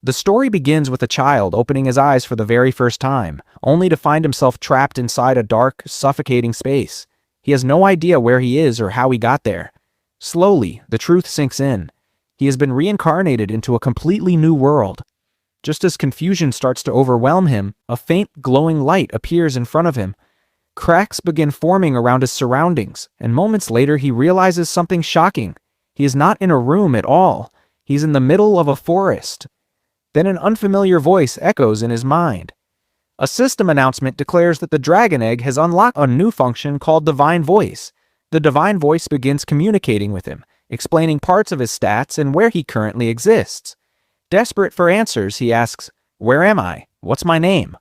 The story begins with a child opening his eyes for the very first time, only to find himself trapped inside a dark, suffocating space. He has no idea where he is or how he got there. Slowly, the truth sinks in. He has been reincarnated into a completely new world. Just as confusion starts to overwhelm him, a faint, glowing light appears in front of him. Cracks begin forming around his surroundings, and moments later he realizes something shocking. He is not in a room at all. He's in the middle of a forest. Then an unfamiliar voice echoes in his mind. A system announcement declares that the Dragon Egg has unlocked a new function called Divine Voice. The Divine Voice begins communicating with him, explaining parts of his stats and where he currently exists. Desperate for answers, he asks, "Where am I? What's my name?"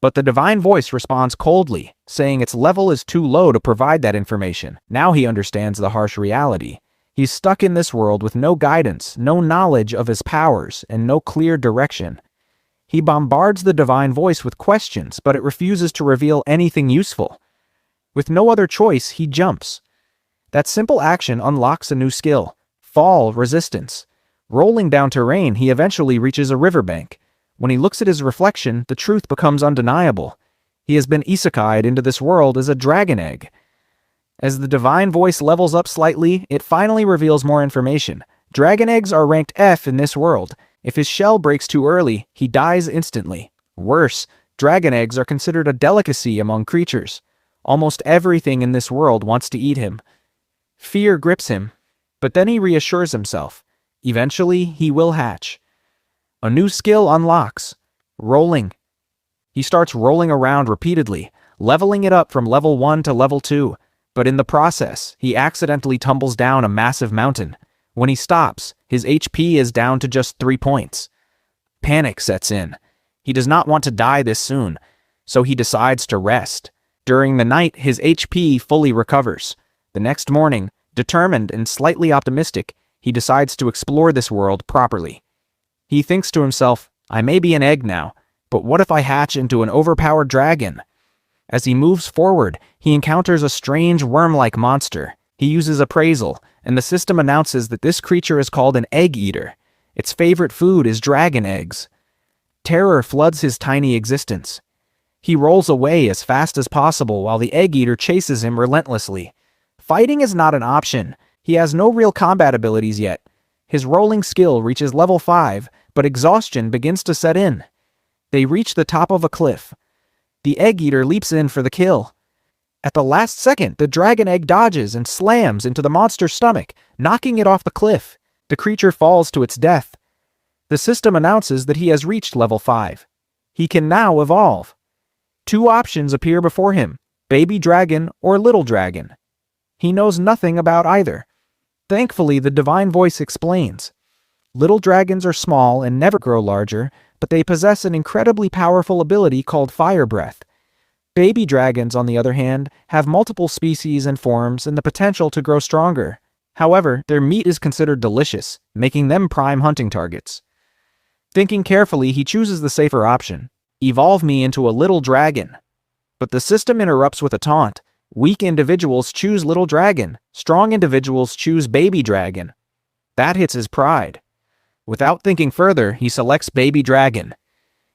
But the Divine Voice responds coldly, saying its level is too low to provide that information. Now he understands the harsh reality. He's stuck in this world with no guidance, no knowledge of his powers, and no clear direction. He bombards the Divine Voice with questions, but it refuses to reveal anything useful. With no other choice, he jumps. That simple action unlocks a new skill: fall resistance. Rolling down terrain, he eventually reaches a riverbank. When he looks at his reflection, the truth becomes undeniable. He has been isekai'd into this world as a dragon egg. As the Divine Voice levels up slightly, it finally reveals more information. Dragon eggs are ranked F in this world. If his shell breaks too early, he dies instantly. Worse, dragon eggs are considered a delicacy among creatures. Almost everything in this world wants to eat him. Fear grips him, but then he reassures himself. Eventually, he will hatch. A new skill unlocks: rolling. He starts rolling around repeatedly, leveling it up from level 1 to level 2. But in the process, he accidentally tumbles down a massive mountain. When he stops, his HP is down to just 3 points. Panic sets in. He does not want to die this soon, so he decides to rest. During the night, his HP fully recovers. The next morning, determined and slightly optimistic, he decides to explore this world properly. He thinks to himself, "I may be an egg now, but what if I hatch into an overpowered dragon?" As he moves forward, he encounters a strange worm-like monster. He uses appraisal, and the system announces that this creature is called an egg eater. Its favorite food is dragon eggs. Terror floods his tiny existence. He rolls away as fast as possible while the egg eater chases him relentlessly. Fighting is not an option. He has no real combat abilities yet. His rolling skill reaches level 5, but exhaustion begins to set in. They reach the top of a cliff. The egg eater leaps in for the kill. At the last second, the dragon egg dodges and slams into the monster's stomach, knocking it off the cliff. The creature falls to its death. The system announces that he has reached level 5. He can now evolve. 2 options appear before him: baby dragon or little dragon. He knows nothing about either. Thankfully, the Divine Voice explains. Little dragons are small and never grow larger, but they possess an incredibly powerful ability called fire breath. Baby dragons, on the other hand, have multiple species and forms and the potential to grow stronger. However, their meat is considered delicious, making them prime hunting targets. Thinking carefully, he chooses the safer option: evolve me into a little dragon. But the system interrupts with a taunt. Weak individuals choose little dragon. Strong individuals choose baby dragon. That hits his pride. Without thinking further, he selects baby dragon.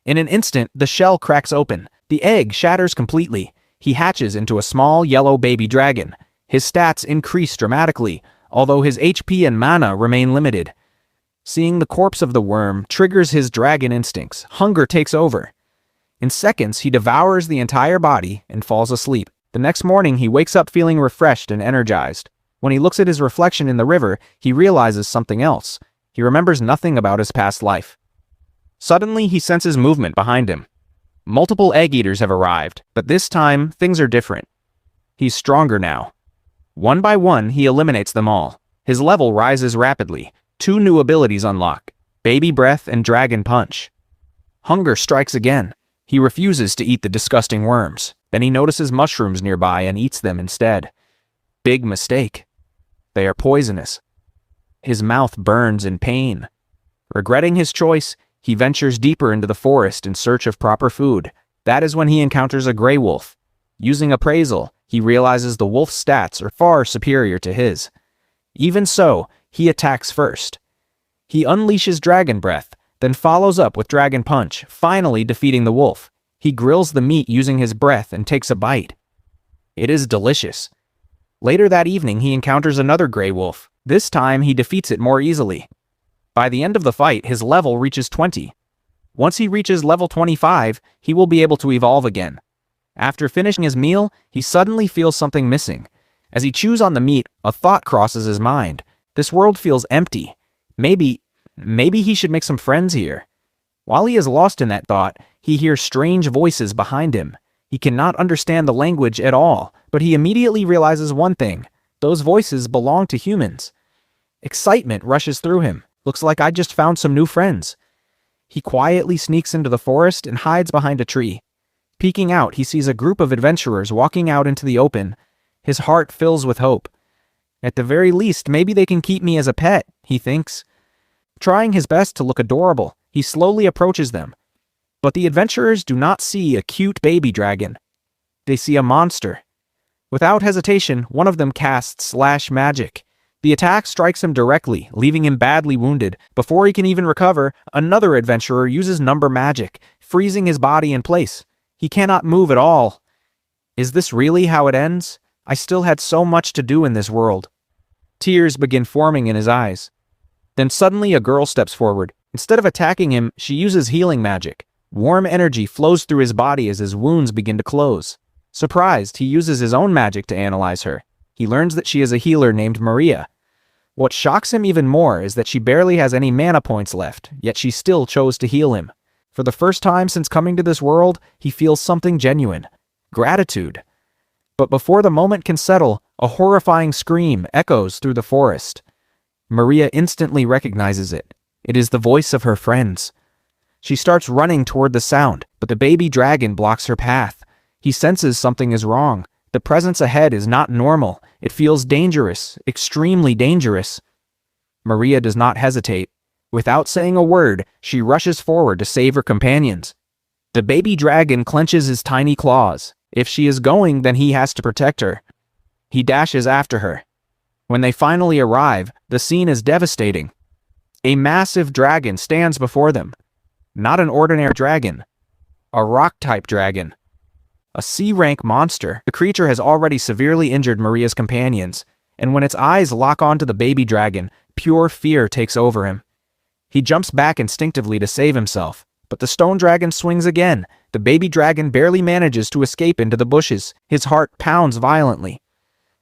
In an instant, the shell cracks open. The egg shatters completely. He hatches into a small yellow baby dragon. His stats increase dramatically, although his HP and mana remain limited. Seeing the corpse of the worm triggers his dragon instincts. Hunger takes over. In seconds, he devours the entire body and falls asleep. The next morning, he wakes up feeling refreshed and energized. When he looks at his reflection in the river, he realizes something else. He remembers nothing about his past life. Suddenly, he senses movement behind him. Multiple egg eaters have arrived, but this time, things are different. He's stronger now. One by one, he eliminates them all. His level rises rapidly. 2 new abilities unlock: Baby Breath and Dragon Punch. Hunger strikes again. He refuses to eat the disgusting worms. Then he notices mushrooms nearby and eats them instead. Big mistake. They are poisonous. His mouth burns in pain. Regretting his choice, he ventures deeper into the forest in search of proper food. That is when he encounters a gray wolf. Using appraisal, he realizes the wolf's stats are far superior to his. Even so, he attacks first. He unleashes Dragon Breath, then follows up with Dragon Punch, finally defeating the wolf. He grills the meat using his breath and takes a bite. It is delicious. Later that evening, he encounters another gray wolf. This time, he defeats it more easily. By the end of the fight, his level reaches 20. Once he reaches level 25, he will be able to evolve again. After finishing his meal, he suddenly feels something missing. As he chews on the meat, a thought crosses his mind. This world feels empty. Maybe he should make some friends here. While he is lost in that thought, he hears strange voices behind him. He cannot understand the language at all, but he immediately realizes one thing. Those voices belong to humans. Excitement rushes through him. Looks like I just found some new friends. He quietly sneaks into the forest and hides behind a tree. Peeking out, he sees a group of adventurers walking out into the open. His heart fills with hope. At the very least, maybe they can keep me as a pet, he thinks. Trying his best to look adorable, he slowly approaches them. But the adventurers do not see a cute baby dragon. They see a monster. Without hesitation, one of them casts Slash Magic. The attack strikes him directly, leaving him badly wounded. Before he can even recover, another adventurer uses Number Magic, freezing his body in place. He cannot move at all. Is this really how it ends? I still had so much to do in this world. Tears begin forming in his eyes. Then suddenly a girl steps forward. Instead of attacking him, she uses healing magic. Warm energy flows through his body as his wounds begin to close. Surprised, he uses his own magic to analyze her. He learns that she is a healer named Maria. What shocks him even more is that she barely has any mana points left, yet she still chose to heal him. For the first time since coming to this world, he feels something genuine. Gratitude. But before the moment can settle, a horrifying scream echoes through the forest. Maria instantly recognizes it. It is the voice of her friends. She starts running toward the sound, but the baby dragon blocks her path. He senses something is wrong. The presence ahead is not normal. It feels dangerous, extremely dangerous. Maria does not hesitate. Without saying a word, she rushes forward to save her companions. The baby dragon clenches his tiny claws. If she is going, then he has to protect her. He dashes after her. When they finally arrive, the scene is devastating. A massive dragon stands before them. Not an ordinary dragon. A rock-type dragon. A C-rank monster. The creature has already severely injured Maria's companions, and when its eyes lock onto the baby dragon, pure fear takes over him. He jumps back instinctively to save himself, but the stone dragon swings again. The baby dragon barely manages to escape into the bushes. His heart pounds violently.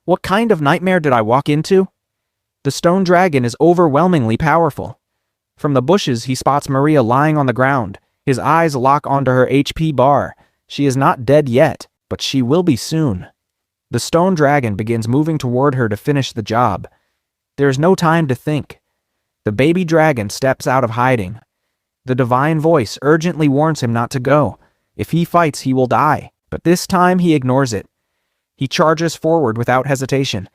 What kind of nightmare did I walk into? The stone dragon is overwhelmingly powerful. From the bushes, he spots Maria lying on the ground. His eyes lock onto her HP bar. She is not dead yet, but she will be soon. The stone dragon begins moving toward her to finish the job. There is no time to think. The baby dragon steps out of hiding. The divine voice urgently warns him not to go. If he fights, he will die, but this time he ignores it. He charges forward without hesitation.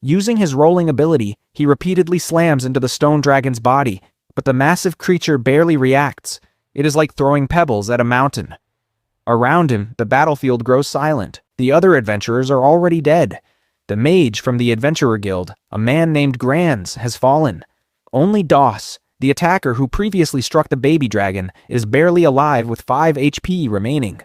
Using his rolling ability, he repeatedly slams into the stone dragon's body, but the massive creature barely reacts. It is like throwing pebbles at a mountain. Around him, the battlefield grows silent. The other adventurers are already dead. The mage from the Adventurer Guild, a man named Granz, has fallen. Only Doss, the attacker who previously struck the baby dragon, is barely alive with 5 HP remaining.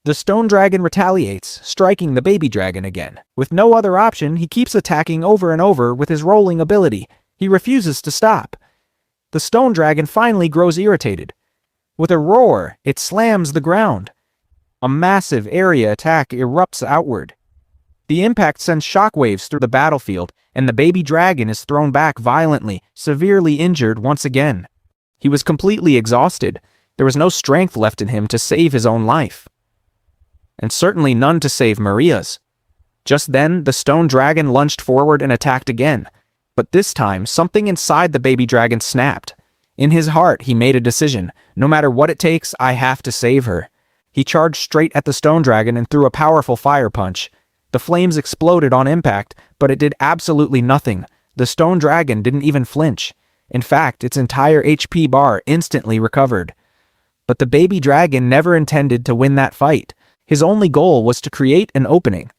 The stone dragon retaliates, striking the baby dragon again. With no other option, he keeps attacking over and over with his rolling ability. He refuses to stop. The stone dragon finally grows irritated. With a roar, it slams the ground. A massive area attack erupts outward. The impact sends shockwaves through the battlefield, and the baby dragon is thrown back violently, severely injured once again. He was completely exhausted. There was no strength left in him to save his own life. And certainly none to save Maria's. Just then, the stone dragon lunged forward and attacked again. But this time, something inside the baby dragon snapped. In his heart, he made a decision. No matter what it takes, I have to save her. He charged straight at the stone dragon and threw a powerful fire punch. The flames exploded on impact, but it did absolutely nothing. The stone dragon didn't even flinch. In fact, its entire HP bar instantly recovered. But the baby dragon never intended to win that fight. His only goal was to create an opening.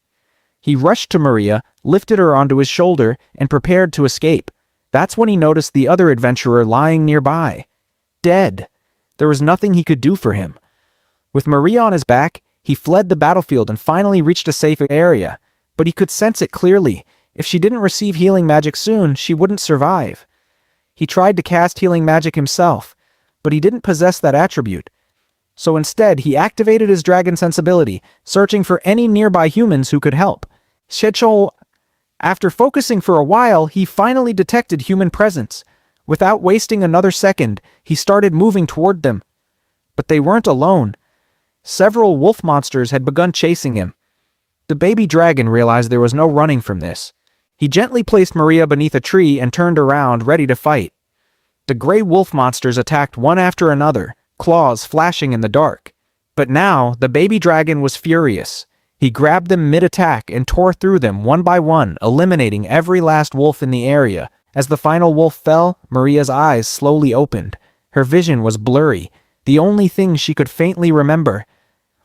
He rushed to Maria, lifted her onto his shoulder, and prepared to escape. That's when he noticed the other adventurer lying nearby. Dead. There was nothing he could do for him. With Maria on his back, he fled the battlefield and finally reached a safe area, but he could sense it clearly. If she didn't receive healing magic soon, she wouldn't survive. He tried to cast healing magic himself, but he didn't possess that attribute. So instead, he activated his dragon sensibility, searching for any nearby humans who could help. Shecho. After focusing for a while, he finally detected human presence. Without wasting another second, he started moving toward them. But they weren't alone. Several wolf monsters had begun chasing him. The baby dragon realized there was no running from this. He gently placed Maria beneath a tree and turned around, ready to fight. The gray wolf monsters attacked one after another, claws flashing in the dark. But now, the baby dragon was furious. He grabbed them mid-attack and tore through them one by one, eliminating every last wolf in the area. As the final wolf fell, Maria's eyes slowly opened. Her vision was blurry. The only thing she could faintly remember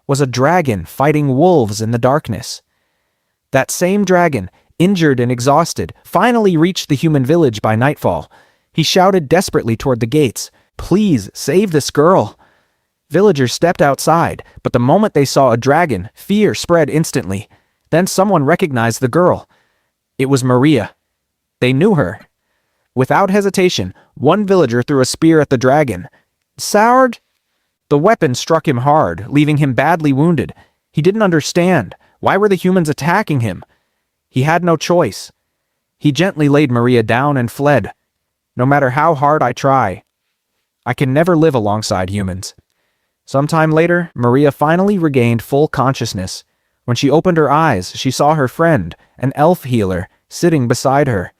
was a dragon fighting wolves in the darkness. That same dragon, injured and exhausted, finally reached the human village by nightfall. He shouted desperately toward the gates, "Please, save this girl." Villagers stepped outside, but the moment they saw a dragon, fear spread instantly. Then someone recognized the girl. It was Maria. They knew her. Without hesitation, one villager threw a spear at the dragon. Soured? The weapon struck him hard, leaving him badly wounded. He didn't understand. Why were the humans attacking him? He had no choice. He gently laid Maria down and fled. No matter how hard I try, I can never live alongside humans. Sometime later, Maria finally regained full consciousness. When she opened her eyes, she saw her friend, an elf healer, sitting beside her.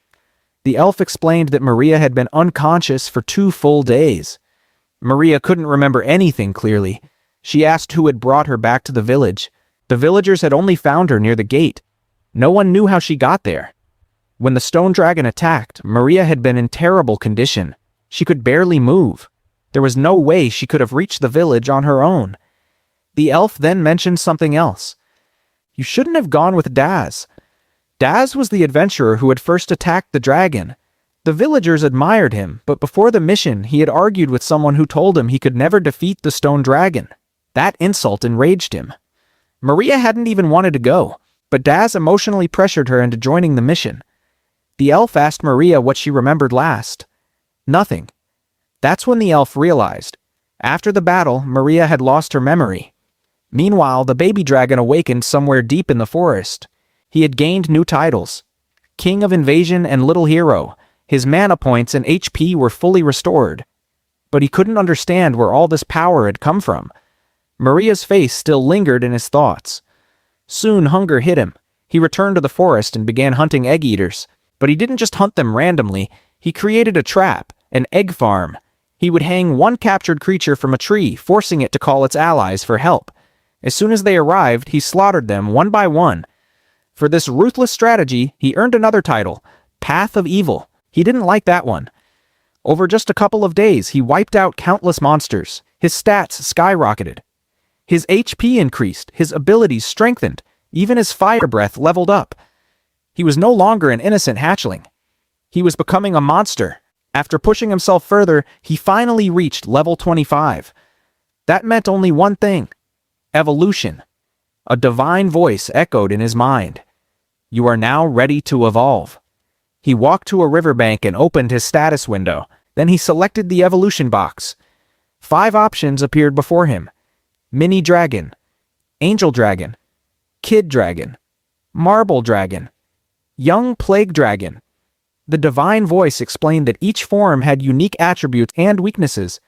The elf explained that Maria had been unconscious for 2 full days. Maria couldn't remember anything clearly. She asked who had brought her back to the village. The villagers had only found her near the gate. No one knew how she got there. When the stone dragon attacked, Maria had been in terrible condition. She could barely move. There was no way she could have reached the village on her own. The elf then mentioned something else. You shouldn't have gone with Daz. Daz was the adventurer who had first attacked the dragon. The villagers admired him, but before the mission, he had argued with someone who told him he could never defeat the stone dragon. That insult enraged him. Maria hadn't even wanted to go, but Daz emotionally pressured her into joining the mission. The elf asked Maria what she remembered last. Nothing. That's when the elf realized. After the battle, Maria had lost her memory. Meanwhile, the baby dragon awakened somewhere deep in the forest. He had gained new titles: King of Invasion and Little Hero. His mana points and HP were fully restored. But he couldn't understand where all this power had come from. Maria's face still lingered in his thoughts. Soon hunger hit him. He returned to the forest and began hunting egg eaters. But he didn't just hunt them randomly. He created a trap, an egg farm. He would hang one captured creature from a tree, forcing it to call its allies for help. As soon as they arrived, he slaughtered them one by one. For this ruthless strategy, he earned another title, Path of Evil. He didn't like that one. Over just a couple of days, he wiped out countless monsters. His stats skyrocketed. His HP increased, his abilities strengthened, even his fire breath leveled up. He was no longer an innocent hatchling. He was becoming a monster. After pushing himself further, he finally reached level 25. That meant only one thing: evolution. A divine voice echoed in his mind. You are now ready to evolve. He walked to a riverbank and opened his status window. Then he selected the evolution box. 5 options appeared before him: Mini Dragon, Angel Dragon, Kid Dragon, Marble Dragon, Young Plague Dragon. The divine voice explained that each form had unique attributes and weaknesses.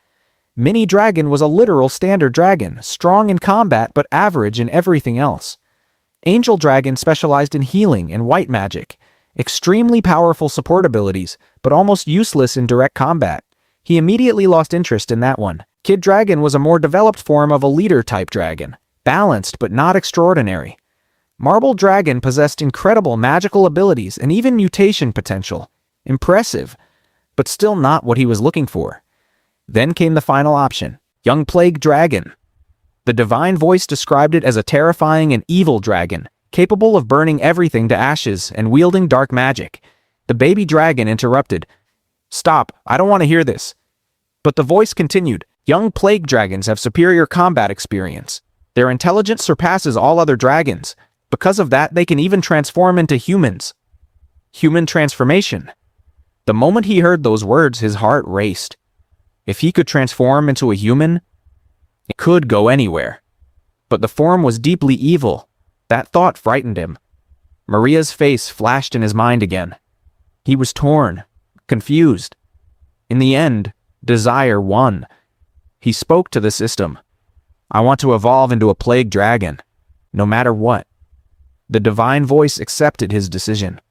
Mini Dragon was a literal standard dragon, strong in combat but average in everything else. Angel Dragon specialized in healing and white magic, extremely powerful support abilities, but almost useless in direct combat. He immediately lost interest in that one. Kid Dragon was a more developed form of a leader-type dragon, balanced but not extraordinary. Marble Dragon possessed incredible magical abilities and even mutation potential. Impressive, but still not what he was looking for. Then came the final option, Young Plague Dragon. The divine voice described it as a terrifying and evil dragon, capable of burning everything to ashes and wielding dark magic. The baby dragon interrupted. Stop, I don't want to hear this. But the voice continued, young plague dragons have superior combat experience. Their intelligence surpasses all other dragons. Because of that, they can even transform into humans. Human transformation. The moment he heard those words, his heart raced. If he could transform into a human, it could go anywhere. But the form was deeply evil. That thought frightened him. Maria's face flashed in his mind again. He was torn, confused. In the end, desire won. He spoke to the system. I want to evolve into a plague dragon, no matter what. The divine voice accepted his decision.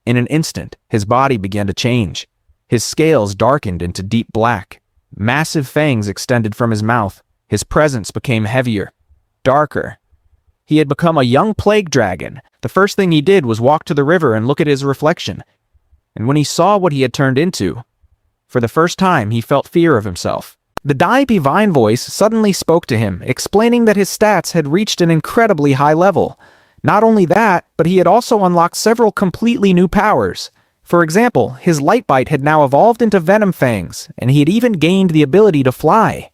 In an instant, his body began to change. His scales darkened into deep black. Massive fangs extended from his mouth. His presence became heavier, darker. He had become a young plague dragon. The first thing he did was walk to the river and look at his reflection. And when he saw what he had turned into, for the first time he felt fear of himself. The divine voice suddenly spoke to him, explaining that his stats had reached an incredibly high level. Not only that, but he had also unlocked several completely new powers. For example, his light bite had now evolved into venom fangs, and he had even gained the ability to fly.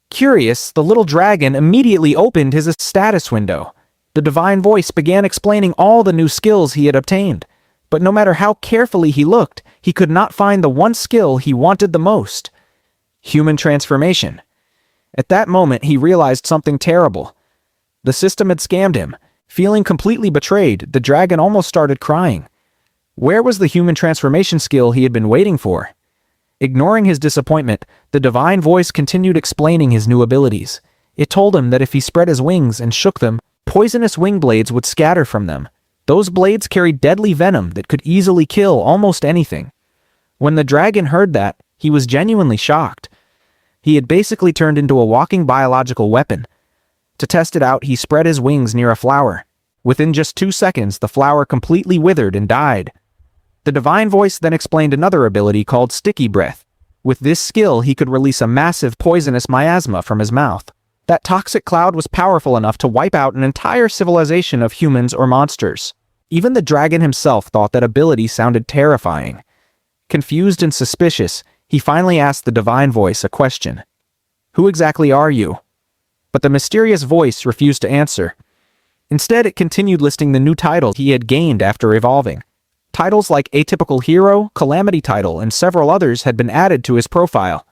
Curious, the little dragon immediately opened his status window. The divine voice began explaining all the new skills he had obtained. But no matter how carefully he looked, he could not find the one skill he wanted the most. Human transformation. At that moment, he realized something terrible. The system had scammed him. Feeling completely betrayed, the dragon almost started crying. Where was the human transformation skill he had been waiting for? Ignoring his disappointment, the divine voice continued explaining his new abilities. It told him that if he spread his wings and shook them, poisonous wing blades would scatter from them. Those blades carried deadly venom that could easily kill almost anything. When the dragon heard that, he was genuinely shocked. He had basically turned into a walking biological weapon. To test it out, he spread his wings near a flower. Within just 2 seconds, the flower completely withered and died. The divine voice then explained another ability called Sticky Breath. With this skill, he could release a massive poisonous miasma from his mouth. That toxic cloud was powerful enough to wipe out an entire civilization of humans or monsters. Even the dragon himself thought that ability sounded terrifying. Confused and suspicious, he finally asked the divine voice a question. Who exactly are you? But the mysterious voice refused to answer. Instead, it continued listing the new titles he had gained after evolving. Titles like Atypical Hero, Calamity Title, and several others had been added to his profile.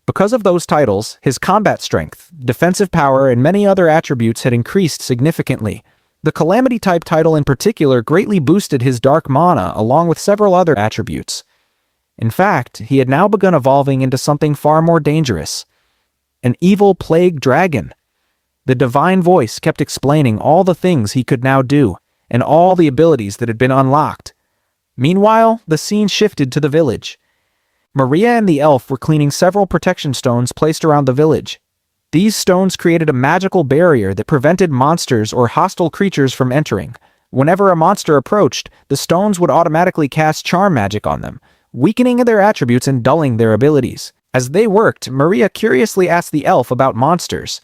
Because of those titles, his combat strength, defensive power, and many other attributes had increased significantly. The Calamity type title in particular greatly boosted his dark mana along with several other attributes. In fact, he had now begun evolving into something far more dangerous. An evil plague dragon. The divine voice kept explaining all the things he could now do, and all the abilities that had been unlocked. Meanwhile, the scene shifted to the village. Maria and the elf were cleaning several protection stones placed around the village. These stones created a magical barrier that prevented monsters or hostile creatures from entering. Whenever a monster approached, the stones would automatically cast charm magic on them, weakening their attributes and dulling their abilities. As they worked, Maria curiously asked the elf about monsters.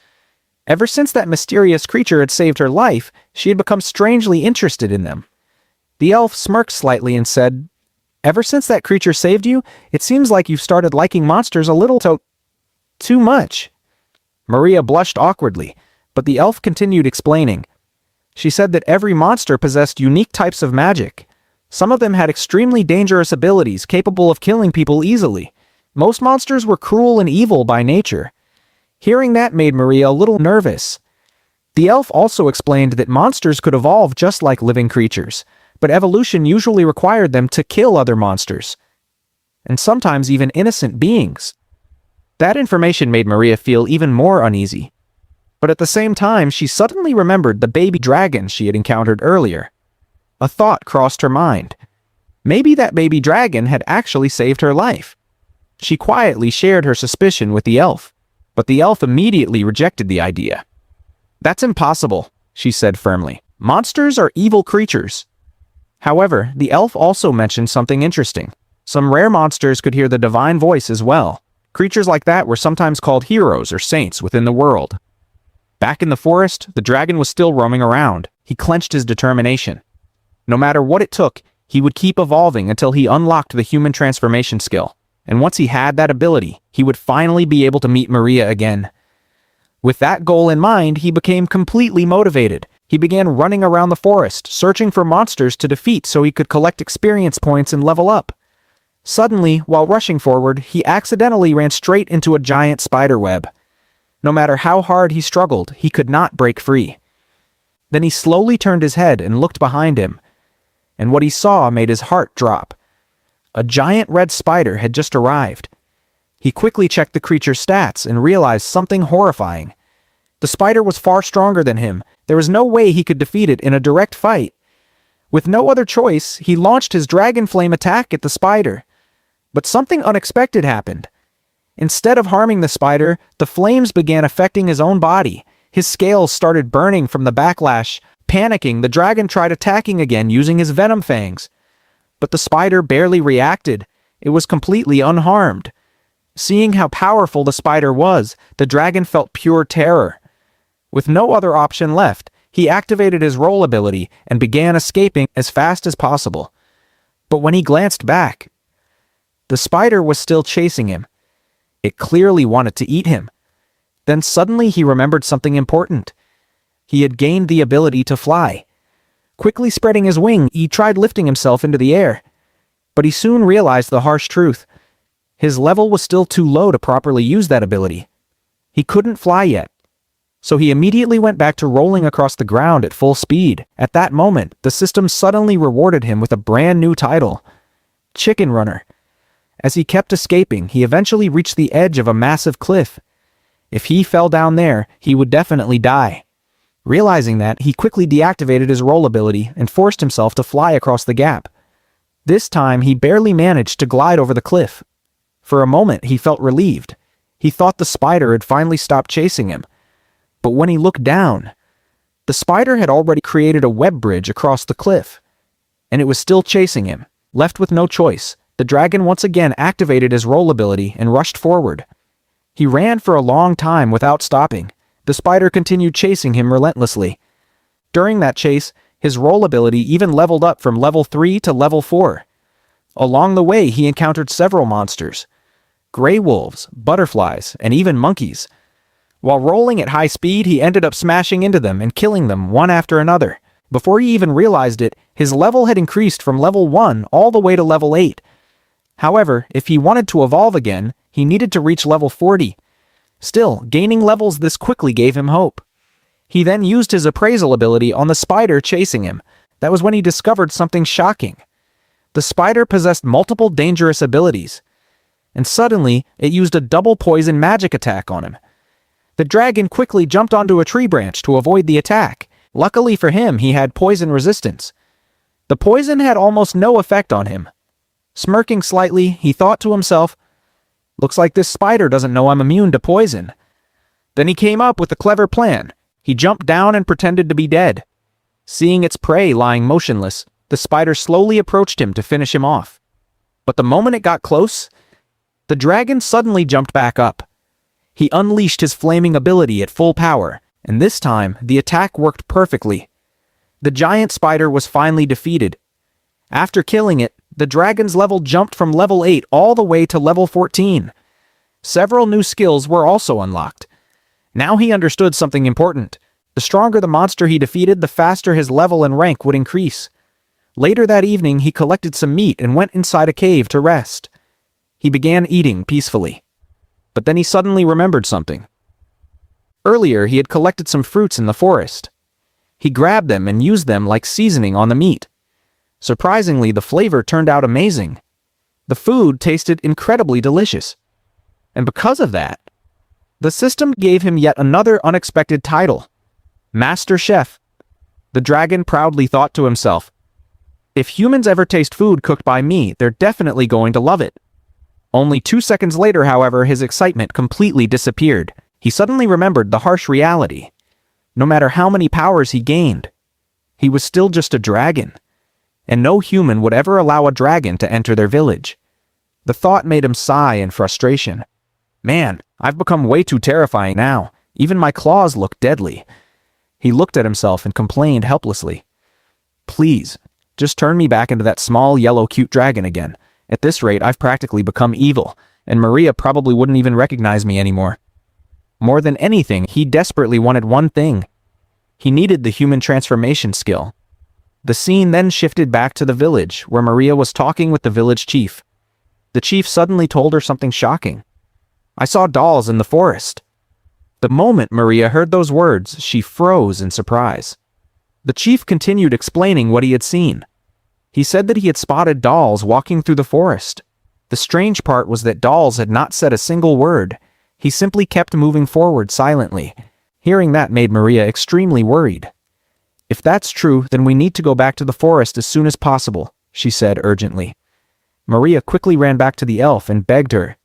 Ever since that mysterious creature had saved her life, she had become strangely interested in them. The elf smirked slightly and said, Ever since that creature saved you, it seems like you've started liking monsters a little too much. Maria blushed awkwardly, but the elf continued explaining. She said that every monster possessed unique types of magic. Some of them had extremely dangerous abilities capable of killing people easily. Most monsters were cruel and evil by nature. Hearing that made Maria a little nervous. The elf also explained that monsters could evolve just like living creatures, but evolution usually required them to kill other monsters, and sometimes even innocent beings. That information made Maria feel even more uneasy. But at the same time, she suddenly remembered the baby dragon she had encountered earlier. A thought crossed her mind. Maybe that baby dragon had actually saved her life. She quietly shared her suspicion with the elf, but the elf immediately rejected the idea. That's impossible, she said firmly. Monsters are evil creatures. However, the elf also mentioned something interesting. Some rare monsters could hear the divine voice as well. Creatures like that were sometimes called heroes or saints within the world. Back in the forest, the dragon was still roaming around. He clenched his determination. No matter what it took, he would keep evolving until he unlocked the human transformation skill. And once he had that ability, he would finally be able to meet Maria again. With that goal in mind, he became completely motivated. He began running around the forest, searching for monsters to defeat so he could collect experience points and level up. Suddenly, while rushing forward, he accidentally ran straight into a giant spider web. No matter how hard he struggled, he could not break free. Then he slowly turned his head and looked behind him, and what he saw made his heart drop. A giant red spider had just arrived. He quickly checked the creature's stats and realized something horrifying. The spider was far stronger than him. There was no way he could defeat it in a direct fight. With no other choice, he launched his dragon flame attack at the spider. But something unexpected happened. Instead of harming the spider, the flames began affecting his own body. His scales started burning from the backlash. Panicking, the dragon tried attacking again using his venom fangs. But the spider barely reacted. It was completely unharmed. Seeing how powerful the spider was, the dragon felt pure terror. With no other option left, he activated his roll ability and began escaping as fast as possible. But when he glanced back, the spider was still chasing him. It clearly wanted to eat him. Then suddenly he remembered something important. He had gained the ability to fly. Quickly spreading his wing, he tried lifting himself into the air. But he soon realized the harsh truth. His level was still too low to properly use that ability. He couldn't fly yet. So he immediately went back to rolling across the ground at full speed. At that moment, the system suddenly rewarded him with a brand new title, Chicken Runner. As he kept escaping, he eventually reached the edge of a massive cliff. If he fell down there, he would definitely die. Realizing that, he quickly deactivated his roll ability and forced himself to fly across the gap. This time, he barely managed to glide over the cliff. For a moment, he felt relieved. He thought the spider had finally stopped chasing him. But when he looked down, the spider had already created a web bridge across the cliff, and it was still chasing him. Left with no choice, the dragon once again activated his roll ability and rushed forward. He ran for a long time without stopping. The spider continued chasing him relentlessly. During that chase, his roll ability even leveled up from level 3 to level 4. Along the way, he encountered several monsters: gray wolves, butterflies, and even monkeys. While rolling at high speed, he ended up smashing into them and killing them one after another. Before he even realized it, his level had increased from level 1 all the way to level 8. However, if he wanted to evolve again, he needed to reach level 40. Still, gaining levels this quickly gave him hope. He then used his appraisal ability on the spider chasing him. That was when he discovered something shocking. The spider possessed multiple dangerous abilities, and suddenly it used a double poison magic attack on him. The dragon quickly jumped onto a tree branch to avoid the attack. Luckily for him, he had poison resistance. The poison had almost no effect on him. Smirking slightly, he thought to himself, "Looks like this spider doesn't know I'm immune to poison." Then he came up with a clever plan. He jumped down and pretended to be dead. Seeing its prey lying motionless, the spider slowly approached him to finish him off. But the moment it got close, the dragon suddenly jumped back up. He unleashed his flaming ability at full power, and this time, the attack worked perfectly. The giant spider was finally defeated. After killing it, the dragon's level jumped from level 8 all the way to level 14. Several new skills were also unlocked. Now he understood something important. The stronger the monster he defeated, the faster his level and rank would increase. Later that evening, he collected some meat and went inside a cave to rest. He began eating peacefully. But then he suddenly remembered something. Earlier, he had collected some fruits in the forest. He grabbed them and used them like seasoning on the meat. Surprisingly, the flavor turned out amazing. The food tasted incredibly delicious. And because of that, the system gave him yet another unexpected title, Master Chef. The dragon proudly thought to himself, "If humans ever taste food cooked by me, they're definitely going to love it." Only 2 seconds later, however, his excitement completely disappeared. He suddenly remembered the harsh reality. No matter how many powers he gained, he was still just a dragon, and no human would ever allow a dragon to enter their village. The thought made him sigh in frustration. "Man, I've become way too terrifying now. Even my claws look deadly." He looked at himself and complained helplessly. "Please, just turn me back into that small, yellow, cute dragon again, At this rate, I've practically become evil, and Maria probably wouldn't even recognize me anymore. More than anything, he desperately wanted one thing. He needed the human transformation skill. The scene then shifted back to the village, where Maria was talking with the village chief. The chief suddenly told her something shocking. "I saw dolls in the forest." The moment Maria heard those words, she froze in surprise. The chief continued explaining what he had seen. He said that he had spotted dolls walking through the forest. The strange part was that dolls had not said a single word. He simply kept moving forward silently. Hearing that made Maria extremely worried. "If that's true, then we need to go back to the forest as soon as possible," she said urgently. Maria quickly ran back to the elf and begged her.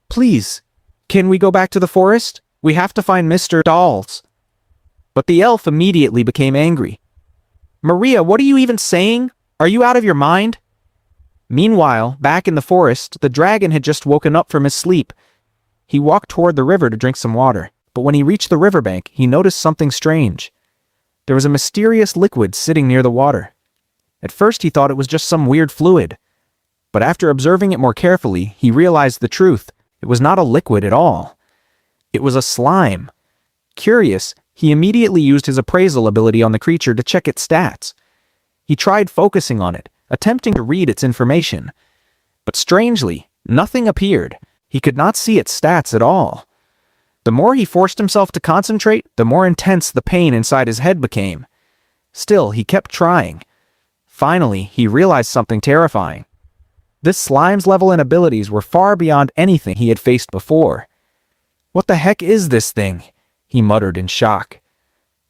"Please, can we go back to the forest? We have to find Mr. Dolls." But the elf immediately became angry. "Maria, what are you even saying? Are you out of your mind?" Meanwhile, back in the forest, the dragon had just woken up from his sleep. He walked toward the river to drink some water, but when he reached the riverbank, he noticed something strange. There was a mysterious liquid sitting near the water. At first he thought it was just some weird fluid, but after observing it more carefully, he realized the truth. It was not a liquid at all. It was a slime. Curious, he immediately used his appraisal ability on the creature to check its stats. He tried focusing on it, attempting to read its information. But strangely, nothing appeared. He could not see its stats at all. The more he forced himself to concentrate, the more intense the pain inside his head became. Still, he kept trying. Finally, he realized something terrifying. This slime's level and abilities were far beyond anything he had faced before. "What the heck is this thing?" he muttered in shock.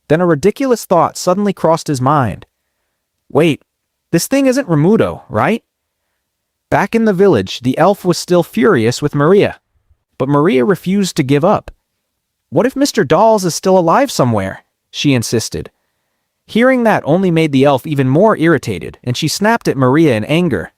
Then a ridiculous thought suddenly crossed his mind. "Wait, this thing isn't Ramuto, right?" Back in the village, the elf was still furious with Maria. But Maria refused to give up. "What if Mr. Dolls is still alive somewhere?" she insisted. Hearing that only made the elf even more irritated, and she snapped at Maria in anger.